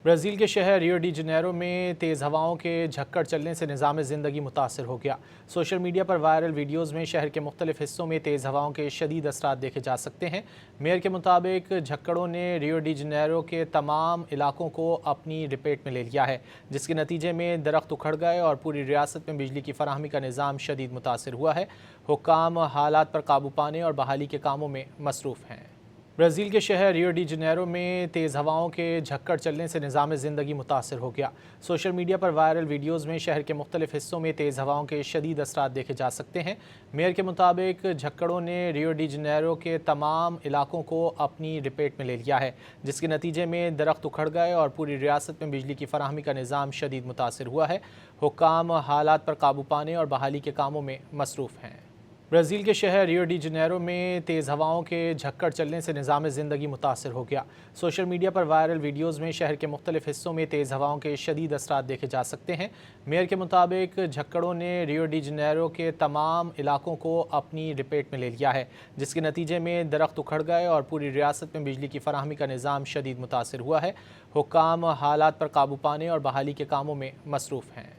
Brazil کے شہر Rio D Janeiro میں تیز ہواؤں کے جھکڑ چلنے سے نظام زندگی متاثر ہو گیا۔ سوشل میڈیا پر وائرل ویڈیوز میں شہر کے مختلف حصوں میں تیز ہواؤں کے شدید اثرات دیکھے جا سکتے ہیں۔ میئر کے مطابق جھکڑوں نے ریو ڈی جنیرو کے تمام علاقوں کو اپنی لپیٹ میں لے لیا ہے، جس کے نتیجے میں درخت اکھڑ گئے اور پوری ریاست میں بجلی کی فراہمی کا نظام شدید متاثر ہوا ہے۔ حکام حالات پر قابو پانے اور بحالی کے کاموں میں مصروف ہیں۔ برازیل کے شہر ریو ڈی جنیرو میں تیز ہواؤں کے جھکڑ چلنے سے نظام زندگی متاثر ہو گیا۔ سوشل میڈیا پر وائرل ویڈیوز میں شہر کے مختلف حصوں میں تیز ہواؤں کے شدید اثرات دیکھے جا سکتے ہیں۔ میئر کے مطابق جھکڑوں نے ریو ڈی جنیرو کے تمام علاقوں کو اپنی لپیٹ میں لے لیا ہے، جس کے نتیجے میں درخت اکھڑ گئے اور پوری ریاست میں بجلی کی فراہمی کا نظام شدید متاثر ہوا ہے۔ حکام حالات پر قابو پانے اور بحالی کے کاموں میں مصروف ہیں۔ برازیل کے شہر ریو ڈی جنیرو میں تیز ہواؤں کے جھکڑ چلنے سے نظام زندگی متاثر ہو گیا۔ سوشل میڈیا پر وائرل ویڈیوز میں شہر کے مختلف حصوں میں تیز ہواؤں کے شدید اثرات دیکھے جا سکتے ہیں۔ میئر کے مطابق جھکڑوں نے ریو ڈی جنیرو کے تمام علاقوں کو اپنی لپیٹ میں لے لیا ہے، جس کے نتیجے میں درخت اکھڑ گئے اور پوری ریاست میں بجلی کی فراہمی کا نظام شدید متاثر ہوا ہے۔ حکام حالات پر قابو پانے اور بحالی کے کاموں میں مصروف ہیں۔